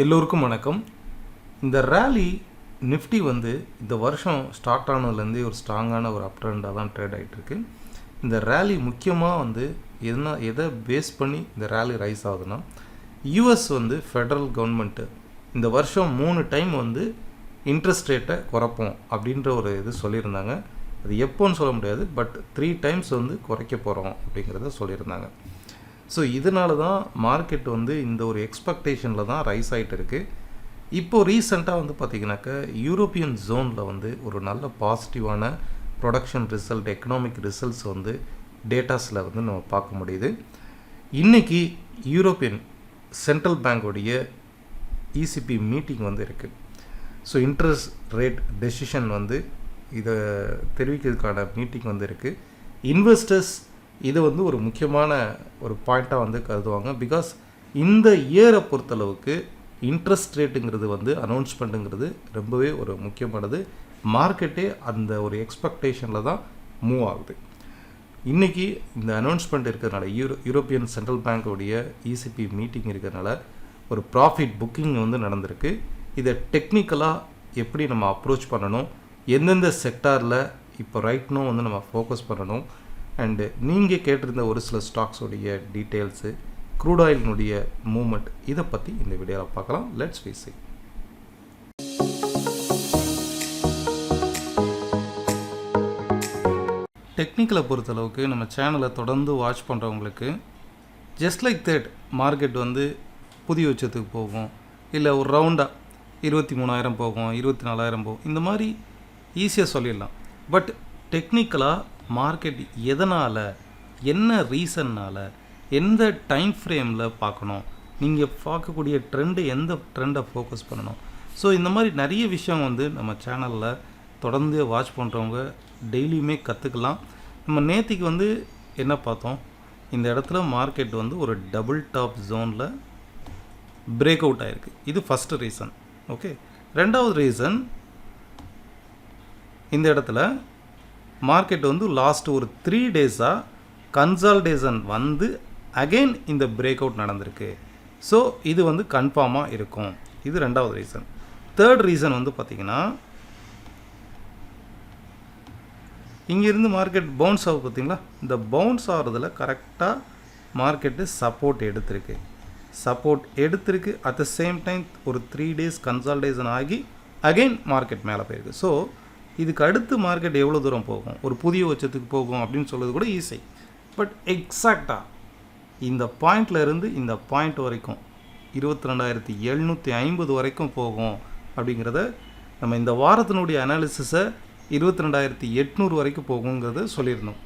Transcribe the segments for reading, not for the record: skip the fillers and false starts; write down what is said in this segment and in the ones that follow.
எல்லோருக்கும் வணக்கம். இந்த ரேலி நிஃப்டி வந்து இந்த வருஷம் ஸ்டார்ட் ஆனதுலேருந்தே ஒரு ஸ்ட்ராங்கான ஒரு அப் ட்ரெண்டாக தான் ட்ரேட் ஆகிட்டுருக்கு. இந்த ரேலி முக்கியமாக வந்து எதை பேஸ் பண்ணி இந்த ரேலி ரைஸ் ஆகுதுன்னா, யூஎஸ் வந்து ஃபெடரல் கவர்மெண்ட்டு இந்த வருஷம் 3 டைம் வந்து இன்ட்ரெஸ்ட் ரேட்டை குறைப்போம் அப்படின்ற ஒரு இது சொல்லியிருந்தாங்க. அது எப்போன்னு சொல்ல முடியாது, பட் 3 டைம்ஸ் வந்து குறைக்க போகிறோம் அப்படிங்கிறத சொல்லியிருந்தாங்க. ஸோ இதனால தான் மார்க்கெட் வந்து இந்த ஒரு எக்ஸ்பெக்டேஷனில் தான் ரைஸ் ஆகிட்டு இருக்குது. இப்போது ரீசெண்டாக வந்து பார்த்திங்கனாக்கா யூரோப்பியன் ஜோனில் வந்து ஒரு நல்ல பாசிட்டிவான ப்ரொடக்ஷன் ரிசல்ட், எக்கனாமிக் ரிசல்ட்ஸ் வந்து டேட்டாஸில் வந்து நம்ம பார்க்க முடியுது. இன்றைக்கி யூரோப்பியன் சென்ட்ரல் பேங்கோடைய ECB மீட்டிங் வந்து இருக்குது. ஸோ இன்ட்ரெஸ்ட் ரேட் டெசிஷன் வந்து இதை தெரிவிக்கிறதுக்கான மீட்டிங் வந்து இருக்குது. இன்வெஸ்டர்ஸ் இது வந்து ஒரு முக்கியமான ஒரு பாயிண்ட்டாக வந்து கருதுவாங்க. பிகாஸ் இந்த இயரை பொறுத்தளவுக்கு இன்ட்ரெஸ்ட் ரேட்டுங்கிறது வந்து அனௌன்ஸ்மெண்ட்டுங்கிறது ரொம்பவே ஒரு முக்கியமானது. மார்க்கெட்டே அந்த ஒரு எக்ஸ்பெக்டேஷனில் தான் மூவ் ஆகுது. இன்றைக்கி இந்த அனௌன்ஸ்மெண்ட் இருக்கிறதுனால யூரோப்பியன் சென்ட்ரல் பேங்க்குடைய ECB மீட்டிங் இருக்கிறதுனால ஒரு ப்ராஃபிட் புக்கிங் வந்து நடந்திருக்கு. இதை டெக்னிக்கலாக எப்படி நம்ம அப்ரோச் பண்ணணும், எந்தெந்த செக்டாரில் இப்போ ரைட்னோ வந்து நம்ம ஃபோக்கஸ் பண்ணணும், அண்டு நீங்கள் கேட்டிருந்த ஒரு சில ஸ்டாக்ஸோடைய டீட்டெயில்ஸு, க்ரூட் ஆயிலினுடைய மூவ்மெண்ட், இதை பற்றி இந்த வீடியோவில் பார்க்கலாம். Let's face it. டெக்னிக்கலை பொறுத்தளவுக்கு நம்ம சேனலை தொடர்ந்து வாட்ச் பண்ணுறவங்களுக்கு ஜஸ்ட் லைக் தட் மார்க்கெட் வந்து புதிய உச்சத்துக்கு போகும், இல்லை ஒரு ரவுண்டாக 23,000 போகும், 24,000 போகும், இந்த மாதிரி ஈஸியாக சொல்லிடலாம். பட் டெக்னிக்கலாக மார்க்கெட் எதனால், என்ன ரீசன்னால், எந்த டைம் ஃப்ரேமில் பார்க்கணும், நீங்கள் பார்க்கக்கூடிய ட்ரெண்டு, எந்த ட்ரெண்டை ஃபோக்கஸ் பண்ணணும். ஸோ இந்த மாதிரி நிறைய விஷயம் வந்து நம்ம சேனலில் தொடர்ந்து வாட்ச் பண்ணுறவங்க டெய்லியுமே கற்றுக்கலாம். நம்ம நேற்றுக்கு வந்து என்ன பார்த்தோம், இந்த இடத்துல மார்க்கெட் வந்து ஒரு டபுள் டாப் ஜோனில் பிரேக் அவுட் ஆகிருக்கு. இது ஃபஸ்ட்டு ரீசன். ஓகே, ரெண்டாவது ரீசன், இந்த இடத்துல மார்க்கெட் வந்து லாஸ்ட் ஒரு 3 டேஸாக கன்சால்டேஷன் வந்து அகெயின் இந்த பிரேக் அவுட் நடந்திருக்கு. ஸோ இது வந்து கன்ஃபார்மாக இருக்கும். இது ரெண்டாவது ரீசன். தேர்ட் ரீசன் வந்து பார்த்திங்கன்னா, இங்கேருந்து மார்க்கெட் பவுன்ஸ் ஆகுது பார்த்திங்களா, இந்த பவுன்ஸ் ஆகிறதுல கரெக்டாக மார்க்கெட்டு சப்போர்ட் எடுத்திருக்கு. அட் த சேம் டைம் ஒரு 3 டேஸ் கன்சால்டேஷன் ஆகி அகெயின் மார்க்கெட் மேலே போயிருக்கு. ஸோ இதுக்கு அடுத்து மார்க்கெட் எவ்வளோ தூரம் போகும், ஒரு புதிய உச்சத்துக்கு போகும் அப்படின்னு சொல்கிறது கூட ஈஸி. பட் எக்ஸாக்டாக இந்த பாயிண்டில் இருந்து இந்த பாயிண்ட் வரைக்கும் 22,750 வரைக்கும் போகும் அப்படிங்கிறத நம்ம இந்த வாரத்தினுடைய அனாலிசிஸை 22,800 வரைக்கும் போகுங்கிறத சொல்லியிருந்தோம்.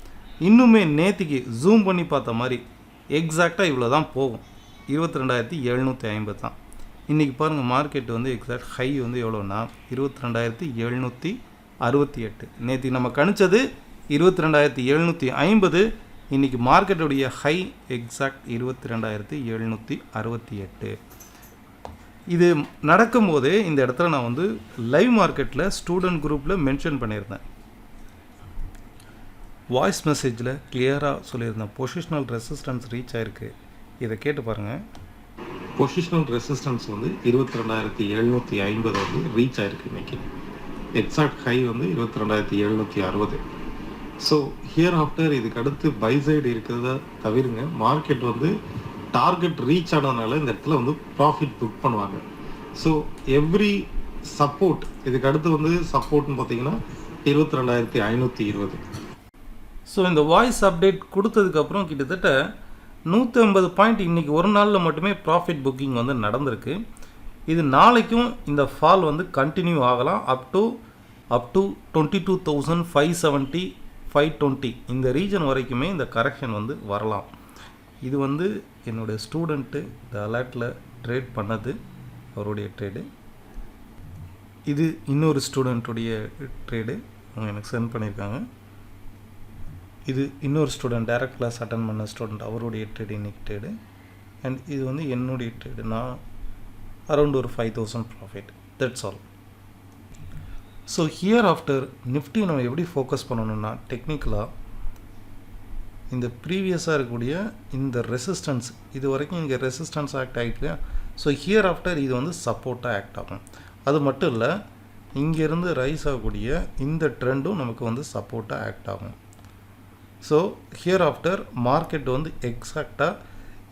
இன்னுமே நேற்றுக்கு ஜூம் பண்ணி பார்த்த மாதிரி எக்ஸாக்டாக இவ்வளோ தான் போகும், 22,750 தான். இன்றைக்கி பாருங்கள், மார்க்கெட் வந்து எக்ஸாக்ட் ஹை வந்து எவ்வளோன்னா 22,768. நேற்று நம்ம கணிச்சது 22,750. இன்றைக்கி மார்க்கெட்டுடைய ஹை எக்ஸாக்ட் 22,768. இது நடக்கும்போதே இந்த இடத்துல நான் வந்து லைவ் மார்க்கெட்டில் ஸ்டூடெண்ட் குரூப்பில் மென்ஷன் பண்ணியிருந்தேன். வாய்ஸ் மெசேஜில் கிளியராக சொல்லியிருந்தேன், பொசிஷனல் ரெசிஸ்டன்ஸ் ரீச் ஆகிருக்கு. இதை கேட்டு பாருங்கள். பொசிஷனல் ரெசிஸ்டன்ஸ் வந்து 22,750 வந்து ரீச் ஆகிருக்கு. இன்றைக்கி எக்ஸாக்ட் ஹை வந்து 22,760. ஸோ ஹியர் ஆஃப்டர் இதுக்கு அடுத்து பை சைடு இருக்கிறத தவிருங்க. மார்க்கெட் வந்து டார்கெட் ரீச் ஆனதுனால இந்த இடத்துல வந்து ப்ராஃபிட் புக் பண்ணுவாங்க. ஸோ எவ்ரி சப்போர்ட், இதுக்கு அடுத்து வந்து சப்போர்ட்னு பார்த்தீங்கன்னா 22,520. ஸோ இந்த வாய்ஸ் அப்டேட் கொடுத்ததுக்கப்புறம் கிட்டத்தட்ட 150 பாயிண்ட் இன்றைக்கி ஒரு நாளில் மட்டுமே ப்ராஃபிட் புக்கிங் வந்து நடந்திருக்கு. இது நாளைக்கும் இந்த ஃபால் வந்து கண்டினியூ ஆகலாம். அப் டு 22,570, 520 இந்த ரீஜன் வரைக்குமே இந்த கரெக்ஷன் வந்து வரலாம். இது வந்து என்னுடைய ஸ்டூடெண்ட்டு இந்த அலர்ட்டில் ட்ரேட் பண்ணது, அவருடைய ட்ரேடு. இது இன்னொரு ஸ்டூடெண்ட்டுடைய ட்ரேடு, அவங்க எனக்கு சென்ட் பண்ணியிருக்காங்க. இது இன்னொரு ஸ்டூடெண்ட், டைரக்ட் கிளாஸ் அட்டன் பண்ண ஸ்டூடெண்ட், அவருடைய ட்ரேடு, இன்றைக்கி ட்ரேடு. அண்ட் இது வந்து என்னுடைய ட்ரேடு. நான் அரௌண்ட் ஒரு 5,000 profit. That's all. So here after Nifty நம்ம எப்படி ஃபோக்கஸ் பண்ணணும்னா, டெக்னிக்கலாக இந்த ப்ரீவியஸாக இருக்கக்கூடிய இந்த ரெசிஸ்டன்ஸ், இது வரைக்கும் இங்கே ரெசிஸ்டன்ஸ் ஆக்ட் ஆகிட்டு, ஸோ ஹியர் ஆஃப்டர் இது வந்து சப்போர்ட்டாக ஆக்ட் ஆகும். அது மட்டும் இல்லை, இங்கேருந்து ரைஸ் ஆகக்கூடிய இந்த ட்ரெண்டும் நமக்கு வந்து சப்போர்ட்டாக ஆக்ட் ஆகும். ஸோ ஹியர் ஆஃப்டர் மார்க்கெட் வந்து எக்ஸாக்டாக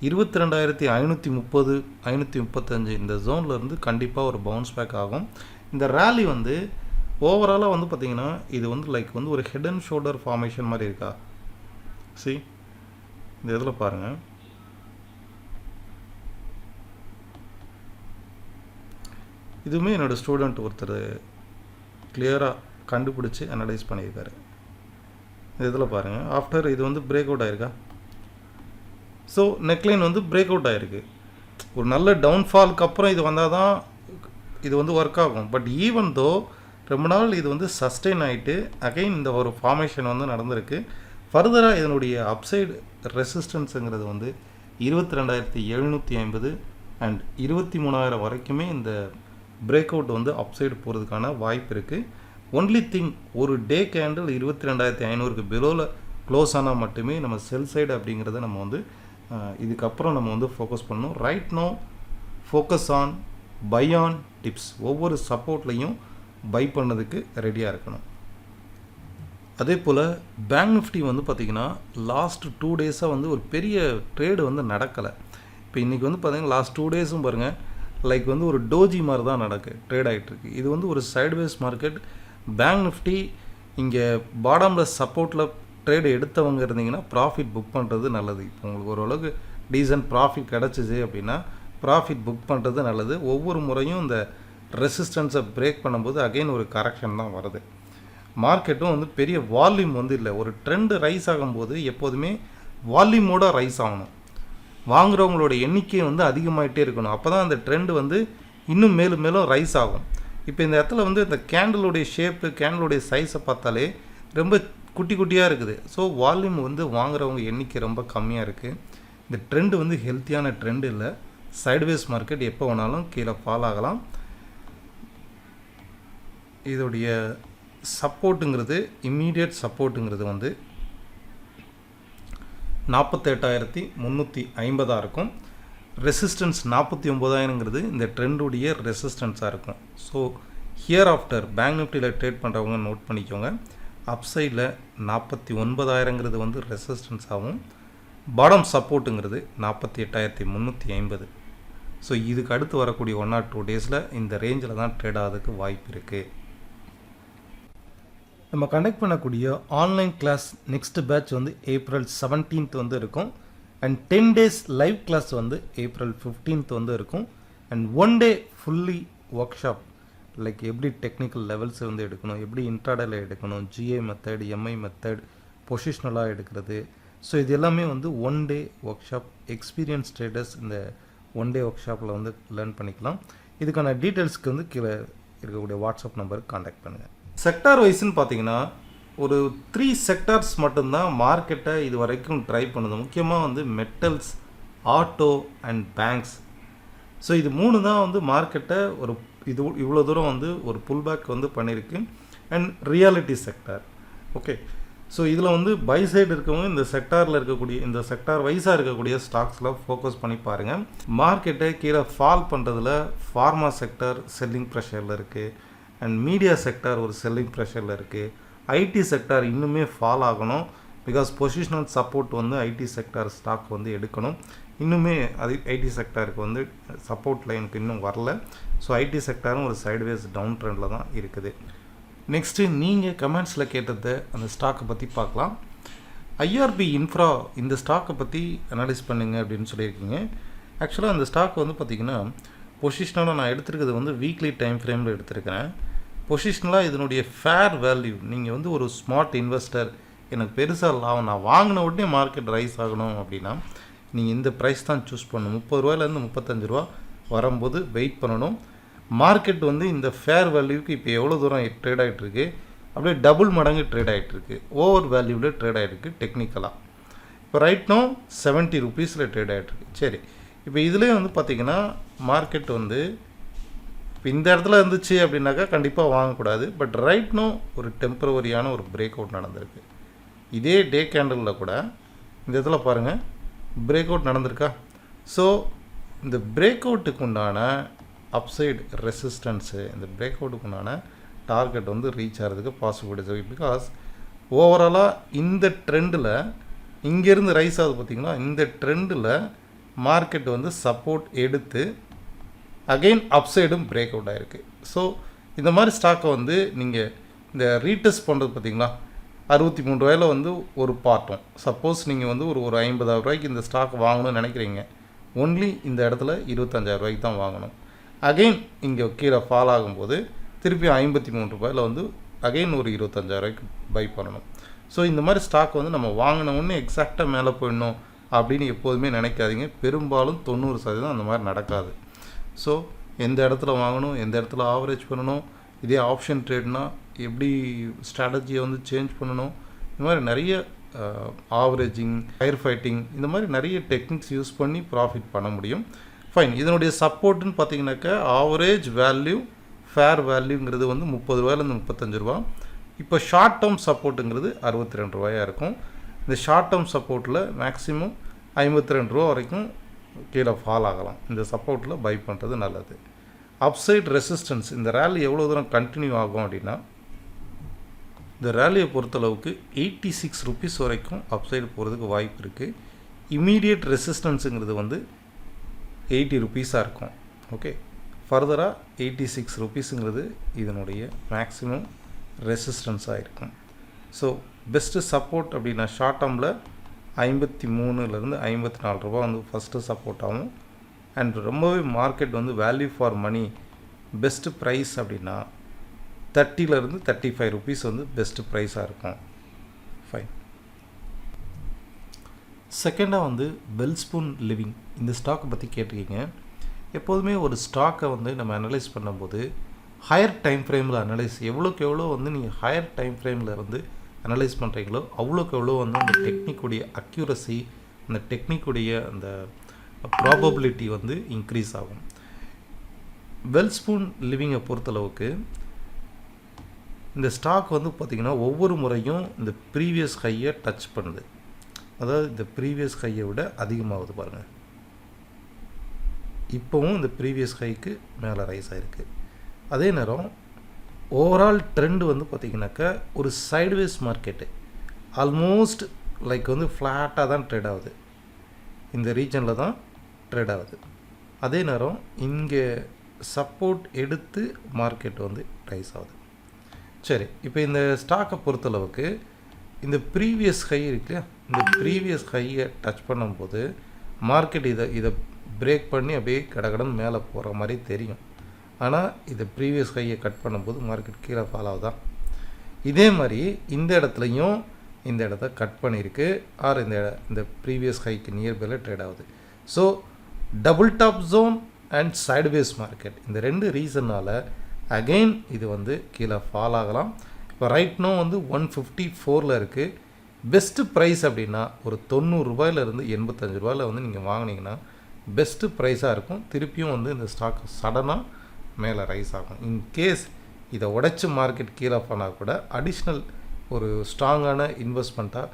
22,530 535 இந்த ஜோன்லேருந்து கண்டிப்பாக ஒரு பவுன்ஸ் பேக் ஆகும். இந்த ரேலி வந்து ஓவராலாக வந்து பார்த்திங்கன்னா இது வந்து லைக் வந்து ஒரு ஹெட் அண்ட் ஷோல்டர் ஃபார்மேஷன் மாதிரி இருக்கா. இந்த இதில் பாருங்கள், இதுவுமே என்னோடய ஸ்டூடெண்ட் ஒருத்தர் கிளியராக கண்டுபிடிச்சி அனலைஸ் பண்ணியிருக்காரு. இந்த இதில் பாருங்கள், ஆஃப்டர் இது வந்து பிரேக் அவுட் ஆகிருக்கா. ஸோ நெக்லைன் வந்து பிரேக் அவுட் ஆகிருக்கு. ஒரு நல்ல டவுன்ஃபால்க்கு அப்புறம் இது வந்தால் தான் இது வந்து ஒர்க் ஆகும். பட் ஈவன் தோ ரொம்ப நாள் இது வந்து சஸ்டெயின் ஆகிட்டு அகைன் இந்த ஒரு ஃபார்மேஷன் வந்து நடந்திருக்கு. ஃபர்தராக இதனுடைய அப்சைடு ரெசிஸ்டன்ஸுங்கிறது வந்து 22,750 அண்ட் 23,000 வரைக்குமே இந்த பிரேக் அவுட் வந்து அப்சைடு போகிறதுக்கான வாய்ப்பு இருக்குது. ஒன்லி திங், ஒரு டே கேண்டில் 22,500க்கு பிலோவில் க்ளோஸ் ஆனால் மட்டுமே நம்ம செல் சைடு அப்படிங்கிறத நம்ம வந்து இதுக்கப்புறம் நம்ம வந்து ஃபோக்கஸ் பண்ணணும். Right now focus on buy on dips. ஒவ்வொரு சப்போர்ட்லையும் பை பண்ணதுக்கு ரெடியாக இருக்கணும். அதே போல் பேங்க் நிஃப்டி வந்து பார்த்திங்கன்னா லாஸ்ட் 2 டேஸாக வந்து ஒரு பெரிய ட்ரேடு வந்து நடக்கலை. இப்போ இன்றைக்கி வந்து பார்த்திங்கன்னா லாஸ்ட் 2 டேஸும் பாருங்கள் லைக் வந்து ஒரு டோஜி மாதிரி தான் ட்ரேட் ஆகிட்டுருக்கு. இது வந்து ஒரு சைட்வேஸ் மார்க்கெட். பேங்க் நிஃப்டி இங்கே பாட்டமில் சப்போர்ட்டில் ட்ரேடு எடுத்தவங்க இருந்தீங்கன்னா ப்ராஃபிட் புக் பண்ணுறது நல்லது. இப்போ உங்களுக்கு ஓரளவுக்கு டீசன்ட் ப்ராஃபிட் கிடச்சிது அப்படின்னா ப்ராஃபிட் புக் பண்ணுறது நல்லது. ஒவ்வொரு முறையும் இந்த ரெசிஸ்டன்ஸை பிரேக் பண்ணும்போது அகைன் ஒரு கரெக்ஷன் தான் வருது. மார்க்கெட்டும் வந்து பெரிய வால்யூம் வந்து இல்லை. ஒரு ட்ரெண்டு ரைஸ் ஆகும்போது எப்போதுமே வால்யூமோட ரைஸ் ஆகணும். வாங்குறவங்களோட எண்ணிக்கை வந்து அதிகமாகிட்டே இருக்கணும். அப்போ தான் அந்த ட்ரெண்டு வந்து இன்னும் மேலும் மேலும் ரைஸ் ஆகும். இப்போ இந்த இடத்துல வந்து இந்த கேண்டலுடைய ஷேப்பு, கேண்டலுடைய சைஸை பார்த்தாலே ரொம்ப குட்டி குட்டியாக இருக்குது. ஸோ வால்யூம் வந்து வாங்குறவங்க எண்ணிக்கை ரொம்ப கம்மியாக இருக்குது. இந்த ட்ரெண்டு வந்து ஹெல்த்தியான ட்ரெண்டு இல்லை. சைட்வேஸ் மார்க்கெட் எப்போ வேணாலும் கீழே ஃபால் ஆகலாம். இதோடைய சப்போர்ட்டுங்கிறது இம்மீடியட் சப்போர்ட்டுங்கிறது வந்து 48,350 இருக்கும். ரெசிஸ்டன்ஸ் 49,000ங்கிறது இந்த ட்ரெண்டுடைய ரெசிஸ்டன்ஸாக இருக்கும். ஸோ ஹியர் ஆஃப்டர் பேங்க் நிஃப்டியில் ட்ரேட் பண்ணுறவங்க நோட் பண்ணிக்கோங்க. அப்சைடில் 49,000ங்கிறது வந்து ரெசிஸ்டன்ஸ் ஆகும். பாட்டம் சப்போர்ட்டுங்கிறது 48,350. ஸோ இதுக்கு அடுத்து வரக்கூடிய 1 or 2 டேஸில் இந்த ரேஞ்சில் தான் ட்ரேட் ஆகிறதுக்கு வாய்ப்பு இருக்குது. நம்ம கண்டக்ட் பண்ணக்கூடிய ஆன்லைன் கிளாஸ் நெக்ஸ்ட் பேட்ச் வந்து April 17th வந்து இருக்கும். அண்ட் 10 days லைவ் கிளாஸ் வந்து April 15th வந்து இருக்கும். And 1 day fully work shop like எப்படி டெக்னிக்கல் லெவல்ஸ் வந்து எடுக்கணும், எப்படி இன்ட்ராடேல எடுக்கணும், ஜிஏ மெத்தட், எம்ஐ மெத்தட், பொசிஷனலாக எடுக்கிறது. ஸோ இது எல்லாமே வந்து 1 day work shop. Experience traders இந்த 1 day ஒர்க் ஷாப்பில் வந்து லேர்ன் பண்ணிக்கலாம். இதுக்கான டீட்டெயில்ஸ்க்கு வந்து கீழே இருக்கக்கூடிய வாட்ஸ்அப் நம்பருக்கு காண்டாக்ட் பண்ணுங்கள். செக்டார் வைஸ்ன்னு பார்த்தீங்கன்னா ஒரு 3 செக்டார்ஸ் மட்டும்தான் மார்க்கெட்டை இது வரைக்கும் ட்ரை பண்ணுது. முக்கியமாக வந்து metals, auto and banks. So இது 3 தான் வந்து மார்க்கெட்டை ஒரு இவ்வளோ தூரம் வந்து ஒரு புல்பேக் வந்து பண்ணியிருக்கு. And reality sector. Okay, so இதில் வந்து பை சைடு இருக்கவங்க இந்த செக்டாரில் இருக்கக்கூடிய இந்த செக்டார் வைஸாக இருக்கக்கூடிய ஸ்டாக்ஸில் ஃபோக்கஸ் பண்ணி பாருங்கள். மார்க்கெட்டை கீழே ஃபால் பண்ணுறதுல ஃபார்மா செக்டார் செல்லிங் ப்ரெஷரில் இருக்குது. அண்ட் மீடியா செக்டார் ஒரு செல்லிங் ப்ரெஷரில் இருக்குது. ஐடி செக்டார் இன்னுமே ஃபால் ஆகணும். பிகாஸ் பொசிஷனல் சப்போர்ட் வந்து ஐடி செக்டார் ஸ்டாக் வந்து எடுக்கணும். இன்னுமே அது ஐடி செக்டாருக்கு வந்து சப்போர்ட் லைனுக்கு இன்னும் வரல. ஸோ ஐடி செக்டாரும் ஒரு சைட்வேஸ் டவுன் ட்ரெண்டில் தான் இருக்குது. நெக்ஸ்ட்டு நீங்கள் கமெண்ட்ஸில் கேட்டதை அந்த ஸ்டாக்கை பற்றி பார்க்கலாம். ஐஆர்பி இன்ஃப்ரா இந்த ஸ்டாக்கை பற்றி அனலைஸ் பண்ணுங்க அப்படின்னு சொல்லியிருக்கீங்க. ஆக்சுவலாக அந்த ஸ்டாக் வந்து பார்த்திங்கன்னா பொசிஷனலாக நான் எடுத்துருக்கிறது வந்து வீக்லி டைம் ஃப்ரேமில் எடுத்திருக்கிறேன். பொசிஷனலாக இதனுடைய ஃபேர் வேல்யூ, நீங்கள் வந்து ஒரு ஸ்மார்ட் இன்வெஸ்டர், எனக்கு பெருசாக லாபம், நான் வாங்கின உடனே மார்க்கெட் ரைஸ் ஆகணும் அப்படின்னா நீங்கள் இந்த ப்ரைஸ் தான் சூஸ் பண்ணணும். 30 ரூபாயிலேருந்து 35 ரூபா வரும்போது வெயிட் பண்ணணும். மார்க்கெட் வந்து இந்த ஃபேர் வேல்யூக்கு இப்போ எவ்வளோ தூரம் ட்ரேட் ஆகிட்டுருக்கு, அப்படியே டபுள் மடங்கு ட்ரேட் ஆகிட்டுருக்கு. ஓவர் வேல்யூவில் ட்ரேட் ஆகிட்டுருக்கு டெக்னிக்கலாக. இப்போ ரைட் நோ 70 rupeesல ட்ரேட் ஆகிட்டுருக்கு. சரி, இப்போ இதிலே வந்து பார்த்திங்கன்னா மார்க்கெட் வந்து இப்போ இந்த இடத்துல இருந்துச்சு அப்படின்னாக்கா கண்டிப்பாக வாங்கக்கூடாது. பட் ரைட் நோ ஒரு டெம்பரவரியான ஒரு பிரேக் அவுட் நடந்திருக்கு. இதே டே கேண்டலில் கூட இந்த இடத்துல பாருங்கள் பிரேக் அவுட் நடந்திருக்கா. ஸோ இந்த பிரேக் அவுட்டுக்கு உண்டான அப்சைடு ரெசிஸ்டன்ஸு, இந்த பிரேக் அவுட்டுக்கு உண்டான டார்கெட் வந்து ரீச் ஆகிறதுக்கு பாசிபிலிட்டி. பிகாஸ் ஓவராலாக இந்த ட்ரெண்டில் இங்கேருந்து ரைஸ் ஆகுது பார்த்திங்கன்னா, இந்த ட்ரெண்டில் மார்க்கெட் வந்து சப்போர்ட் எடுத்து அகெயின் அப்சைடும் பிரேக் அவுட் ஆகிருக்கு. ஸோ இந்த மாதிரி ஸ்டாக்கை வந்து நீங்கள் இந்த ரீடெஸ்ட் பண்ணுறது பார்த்திங்களா, 63 ரூபாயில் வந்து ஒரு பார்ட்டும். சப்போஸ் நீங்கள் வந்து ஒரு 50,000 ரூபாய்க்கு இந்த ஸ்டாக் வாங்கணும்னு நினைக்கிறீங்க, ஒன்லி இந்த இடத்துல 25,000 ரூபாய்க்கு தான் வாங்கணும். அகெயின் இங்கே கீழே ஃபால் ஆகும்போது திருப்பி 53 ரூபாயில் வந்து அகெயின் ஒரு 25,000 ரூபாய்க்கு பை பண்ணணும். ஸோ இந்த மாதிரி ஸ்டாக் வந்து நம்ம வாங்கினோன்னு எக்ஸாக்டாக மேலே போயிடணும் அப்படின்னு எப்போதுமே நினைக்காதீங்க. பெரும்பாலும் 90% அந்த மாதிரி நடக்காது. ஸோ எந்த இடத்துல வாங்கணும், எந்த இடத்துல ஆவரேஜ் பண்ணணும், இதே ஆப்ஷன் ட்ரேட்னா எப்படி ஸ்ட்ராட்டஜியை வந்து சேஞ்ச் பண்ணணும், இந்த மாதிரி நிறைய ஆவரேஜிங், ஃபயர் ஃபைட்டிங், இந்த மாதிரி நிறைய டெக்னிக்ஸ் யூஸ் பண்ணி ப்ராஃபிட் பண்ண முடியும். ஃபைன். இதனுடைய சப்போர்ட்டுன்னு பார்த்தீங்கன்னாக்கா ஆவரேஜ் வேல்யூ, ஃபேர் வேல்யூங்கிறது வந்து 30 ரூபாயிலேருந்து 35 ரூபா. இப்போ ஷார்ட் டேர்ம் சப்போர்ட்டுங்கிறது 62 ரூபாயாக இருக்கும். இந்த ஷார்ட் டேர்ம் சப்போர்ட்டில் மேக்ஸிமம் 52 ரூபா வரைக்கும் கீழே ஃபால் ஆகலாம். இந்த சப்போர்ட்டில் பை பண்ணுறது நல்லது. அப்சைட் ரெசிஸ்டன்ஸ், இந்த ரேலி எவ்வளோ தூரம் கண்டினியூ ஆகும் அப்படின்னா, இந்த ரேலியை பொறுத்தளவுக்கு 86 ருபீஸ் வரைக்கும் அப்சைடு போகிறதுக்கு வாய்ப்பு இருக்குது. இமீடியட் ரெசிஸ்டன்ஸுங்கிறது வந்து 80 ருபீஸாக இருக்கும். ஓகே, ஃபர்தராக 86 ருபீஸுங்கிறது இதனுடைய மேக்ஸிமம் ரெசிஸ்டன்ஸாக இருக்கும். ஸோ பெஸ்ட்டு சப்போர்ட் அப்படின்னா ஷார்ட் டேர்மில் 53லேருந்து 54 ரூபா வந்து ஃபஸ்ட்டு சப்போர்ட் ஆகும். அண்ட் ரொம்பவே மார்க்கெட் வந்து value for money best price அப்படின்னா 30லேருந்து 35 ருபீஸ் வந்து பெஸ்ட்டு ப்ரைஸாக இருக்கும். ஃபைன். செகண்டாக வந்து வெல்ஸ்பூன் லிவிங், இந்த ஸ்டாக்கை பற்றி கேட்டிருக்கீங்க. எப்போதுமே ஒரு ஸ்டாக்கை வந்து நம்ம அனலைஸ் பண்ணும்போது ஹையர் டைம் ஃப்ரேமில் அனலைஸ், எவ்வளோக்கு எவ்வளோ வந்து நீங்கள் ஹையர் டைம் ஃப்ரேமில் வந்து அனலைஸ் பண்ணுறீங்களோ அவ்வளோக்கு எவ்வளோ வந்து அந்த டெக்னிக்குடைய அக்யூரசி, அந்த டெக்னிக்குடைய அந்த ப்ராபபிலிட்டி வந்து இன்க்ரீஸ் ஆகும். வெல்ஸ்பூன் லிவிங்கை பொறுத்தளவுக்கு இந்த ஸ்டாக் வந்து பார்த்திங்கன்னா ஒவ்வொரு முறையும் இந்த ப்ரீவியஸ் ஹையை டச் பண்ணுது. அதாவது இந்த ப்ரீவியஸ் ஹையை விட அதிகமாகுது பாருங்கள். இப்போவும் இந்த ப்ரீவியஸ் ஹைக்கு மேலே ரைஸ் ஆகிருக்கு. அதே நேரம் ஓவரால் ட்ரெண்டு வந்து பார்த்திங்கனாக்கா ஒரு சைட்வேஸ் மார்க்கெட்டு, ஆல்மோஸ்ட் லைக் வந்து ஃப்ளாட்டாக தான் ட்ரேட் ஆகுது, இந்த ரீஜனில் தான் ட்ரேட் ஆகுது. அதே நேரம் இங்கே சப்போர்ட் எடுத்து மார்க்கெட் வந்து ரைஸ் ஆகுது. சரி, இப்போ இந்த ஸ்டாக்கை பொறுத்தளவுக்கு இந்த ப்ரீவியஸ் ஹை இருக்கு இல்லையா, இந்த ப்ரீவியஸ் ஹையை டச் பண்ணும்போது மார்க்கெட் இதை பிரேக் பண்ணி அப்படியே கடகடன் மேலே போகிற மாதிரி தெரியும். ஆனால் இதை ப்ரீவியஸ் ஹையை கட் பண்ணும்போது மார்க்கெட் கீழே ஃபால் ஆகுதான். இதே மாதிரி இந்த இடத்துலையும் இந்த இடத்த கட் பண்ணியிருக்கு, ஆர் இந்த ப்ரீவியஸ் ஹைக்கு நியர்பையில் ட்ரேட் ஆகுது. So double top zone and sideways market, இந்த ரெண்டு ரீசனால் அகெயின் இது வந்து கீழே ஃபால் ஆகலாம். இப்போ ரைட் நோ வந்து 154ல் இருக்குது. பெஸ்ட்டு ப்ரைஸ் அப்படின்னா ஒரு 90 ரூபாயிலிருந்து 85 ரூபாயில் வந்து நீங்கள் வாங்கினீங்கன்னா பெஸ்ட்டு ப்ரைஸாக இருக்கும். திருப்பியும் வந்து இந்த ஸ்டாக் சடனாக மேலே ரைஸ் ஆகும். இன்கேஸ் இதை உடைச்சி மார்க்கெட் கீழே போனால் கூட அடிஷ்னல் ஒரு ஸ்ட்ராங்கான இன்வெஸ்ட்மெண்ட்டாக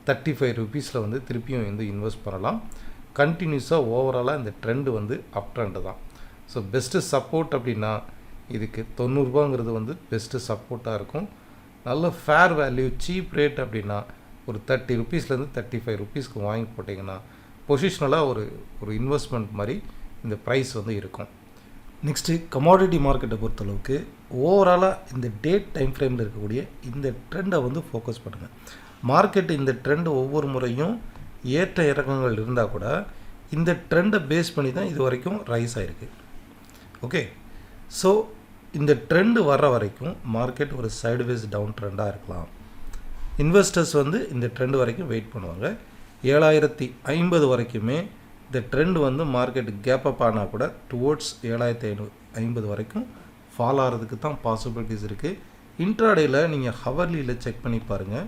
35 ருபீஸில் வந்து திருப்பியும் வந்து இன்வெஸ்ட் பண்ணலாம். கண்டினியூஸாக ஓவராலாக இந்த ட்ரெண்டு வந்து அப் ட்ரெண்டு தான். ஸோ பெஸ்ட்டு சப்போர்ட் அப்படின்னா இதுக்கு 90 ரூபாங்கிறது வந்து பெஸ்ட்டு சப்போர்ட்டாக இருக்கும். நல்ல ஃபேர் வேல்யூ சீப் ரேட் அப்படின்னா ஒரு 30 ருபீஸ்லேருந்து 35 ருபீஸ்க்கு வாங்கி போட்டிங்கன்னா பொசிஷனலாக ஒரு இன்வெஸ்ட்மெண்ட் மாதிரி இந்த ப்ரைஸ் வந்து இருக்கும். நெக்ஸ்ட்டு கமாடிட்டி மார்க்கெட்டை பொறுத்தளவுக்கு ஓவராலாக இந்த டேட் டைம் ஃப்ரேமில் இருக்கக்கூடிய இந்த ட்ரெண்டை வந்து ஃபோக்கஸ் பண்ணுங்கள். மார்க்கெட்டு இந்த ட்ரெண்டு ஒவ்வொரு முறையும் ஏற்ற இறக்கங்கள் இருந்தால் கூட இந்த ட்ரெண்டை பேஸ் பண்ணி தான் இது வரைக்கும் ரைஸ் ஆகிருக்கு. ஓகே, ஸோ இந்த ட்ரெண்டு வர்ற வரைக்கும் மார்க்கெட் ஒரு சைடுவேஸ் டவுன் ட்ரெண்டாக இருக்கலாம். இன்வெஸ்டர்ஸ் வந்து இந்த ட்ரெண்டு வரைக்கும் வெயிட் பண்ணுவாங்க. 7050 வரைக்குமே இந்த ட்ரெண்ட் வந்து மார்க்கெட் கேப் அப் ஆனால் கூட டுவோர்ட்ஸ் 7550 வரைக்கும் ஃபால் ஆகிறதுக்கு தான் பாசிபிலிட்டிஸ் இருக்குது. இன்ட்ராடேயில் நீங்கள் ஹவர்லியில் செக் பண்ணி பாருங்கள்,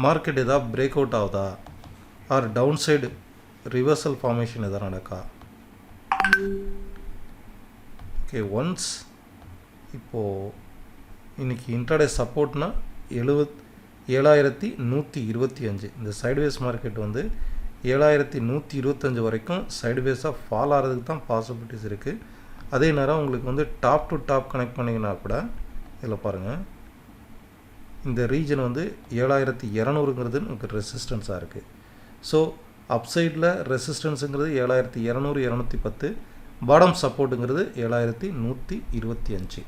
மார்க்கெட் எதாவது பிரேக் அவுட் ஆகுதா, or down side reversal formation எதாவது நடக்கா. ஓகே, ஒன்ஸ் இப்போது இன்றைக்கி இன்ட்ராடே சப்போர்ட்னா 7125 இந்த சைட்வேஸ் மார்க்கெட் வந்து 7125 வரைக்கும் சைடுவேஸாக ஃபால் ஆகிறதுக்கு தான் பாசிபிலிட்டிஸ் இருக்குது. அதே நேரம் உங்களுக்கு வந்து டாப் டு டாப் கனெக்ட் பண்ணிங்கன்னா கூட இதில் பாருங்கள், இந்த ரீஜன் வந்து 7200ங்கிறது உங்களுக்கு ரெசிஸ்டன்ஸாக இருக்குது. ஸோ அப்சைடில் ரெசிஸ்டன்ஸுங்கிறது 7200 210, பாடம் சப்போர்ட்டுங்கிறது 7125.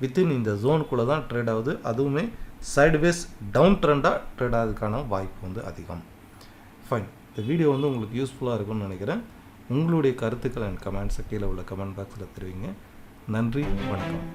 வித்தின் இந்த ஜோனுக்குள்ளே தான் ட்ரேட் ஆகுது. அதுவுமே சைடுவேஸ் டவுன் ட்ரெண்டாக ட்ரேட் ஆகிறதுக்கான வாய்ப்பு வந்து அதிகம். ஃபைன், இந்த வீடியோ வந்து உங்களுக்கு யூஸ்ஃபுல்லாக இருக்கும்னு நினைக்கிறேன். உங்களுடைய கருத்துக்கள் அண்ட் கமெண்ட்ஸை கீழே உள்ள கமெண்ட் பாக்ஸில் தெரிவிங்க. நன்றி, வணக்கம்.